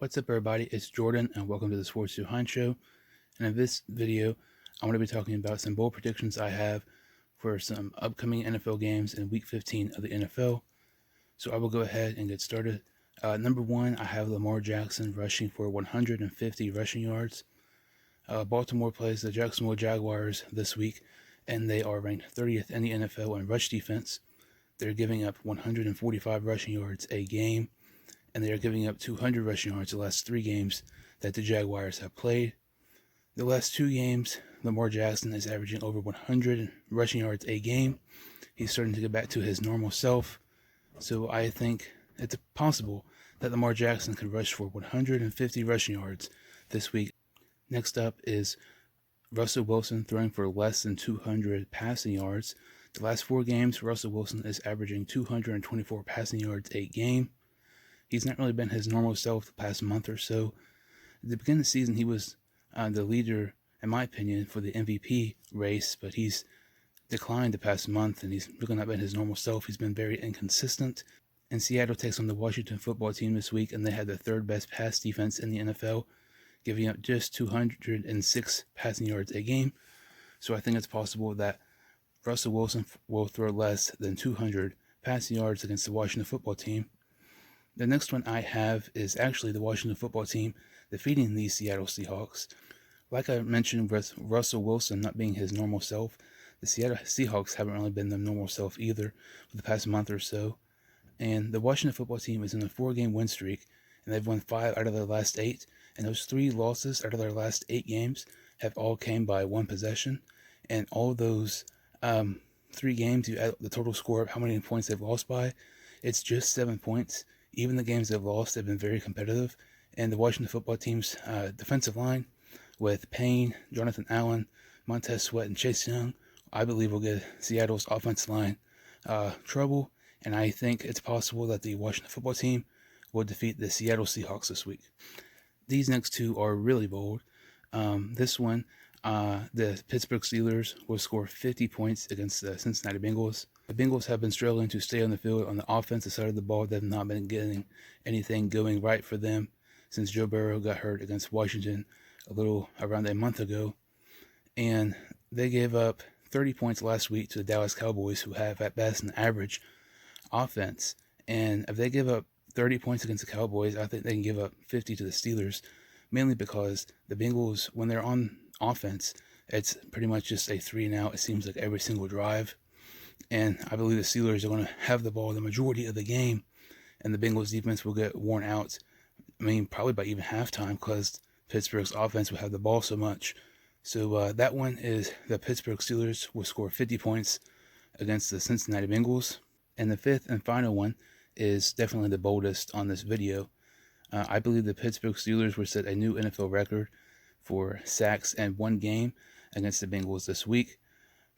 What's up, everybody? It's Jordan, and welcome to the Sports 2 Hine Show. And in this video, I'm going to be talking about some bold predictions I have for some upcoming NFL games in Week 15 of the NFL. So I will go ahead and get started. Number one, I have Lamar Jackson rushing for 150 rushing yards. Baltimore plays the Jacksonville Jaguars this week, and they are ranked 30th in the NFL in rush defense. They're giving up 145 rushing yards a game, and they are giving up 200 rushing yards the last 3 games that the Jaguars have played. The last 2 games, Lamar Jackson is averaging over 100 rushing yards a game. He's starting to get back to his normal self. So I think it's possible that Lamar Jackson can rush for 150 rushing yards this week. Next up is Russell Wilson throwing for less than 200 passing yards. The last 4 games, Russell Wilson is averaging 224 passing yards a game. He's not really been his normal self the past month or so. At the beginning of the season, he was the leader, in my opinion, for the MVP race, but he's declined the past month, and he's really not been his normal self. He's been very inconsistent. And Seattle takes on the Washington football team this week, and they had the 3rd best pass defense in the NFL, giving up just 206 passing yards a game. So I think it's possible that Russell Wilson will throw less than 200 passing yards against the Washington football team. The next one I have is actually the Washington football team defeating the Seattle Seahawks. Like I mentioned with Russell Wilson not being his normal self, the Seattle Seahawks haven't really been their normal self either for the past month or so. And the Washington football team is in a 4-game win streak, and they've won 5 out of their last 8. And those 3 losses out of their last 8 games have all came by 1 possession. And all those 3 games, you add the total score of how many points they've lost by, it's just 7 points. Even the games they've lost have been very competitive. And the Washington football team's defensive line with Payne, Jonathan Allen, Montez Sweat, and Chase Young, I believe will give Seattle's offensive line trouble. And I think it's possible that the Washington football team will defeat the Seattle Seahawks this week. These next 2 are really bold. This one, the Pittsburgh Steelers will score 50 points against the Cincinnati Bengals. The Bengals have been struggling to stay on the field on the offensive side of the ball. They've not been getting anything going right for them since Joe Burrow got hurt against Washington a little around a month ago. And they gave up 30 points last week to the Dallas Cowboys, who have at best an average offense. And if they give up 30 points against the Cowboys, I think they can give up 50 to the Steelers, mainly because the Bengals, when they're on offense, it's pretty much just a 3 and out, it seems like, every single drive. And I believe the Steelers are going to have the ball the majority of the game, and the Bengals defense will get worn out. I mean, probably by even halftime, because Pittsburgh's offense will have the ball so much. So that one is the Pittsburgh Steelers will score 50 points against the Cincinnati Bengals. And the 5th and final one is definitely the boldest on this video. I believe the Pittsburgh Steelers will set a new NFL record for sacks in 1 game against the Bengals this week.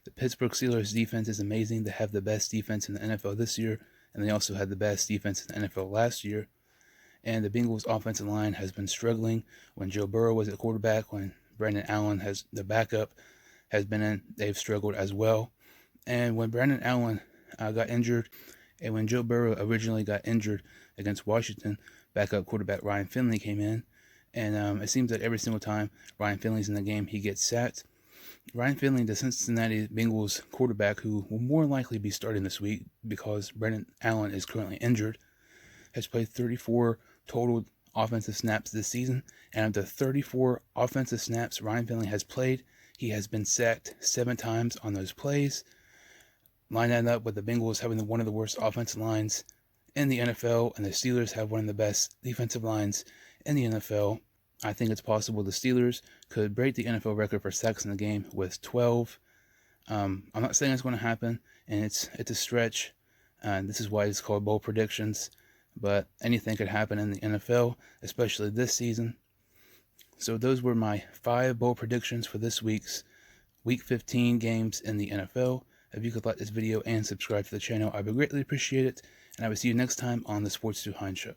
The Pittsburgh Steelers defense is amazing. They have the best defense in the NFL this year, and they also had the best defense in the NFL last year. And the Bengals offensive line has been struggling when Joe Burrow was at quarterback, when Brandon Allen, the backup, has been in. They've struggled as well. And when Brandon Allen got injured, and when Joe Burrow originally got injured against Washington, backup quarterback Ryan Finley came in. And it seems that every single time Ryan Finley's in the game, he gets sacked. Ryan Finley, the Cincinnati Bengals quarterback, who will more likely be starting this week because Brandon Allen is currently injured, has played 34 total offensive snaps this season. And of the 34 offensive snaps Ryan Finley has played, he has been sacked 7 times on those plays. Line that up with the Bengals having one of the worst offensive lines in the NFL, and the Steelers have one of the best defensive lines in the NFL. I think it's possible the Steelers could break the NFL record for sacks in the game with 12. I'm not saying it's going to happen, and it's a stretch. This is why it's called bold predictions. But anything could happen in the NFL, especially this season. So those were my 5 bold predictions for this week's Week 15 games in the NFL. If you could like this video and subscribe to the channel, I would greatly appreciate it. And I will see you next time on the Sports 2 Hine Show.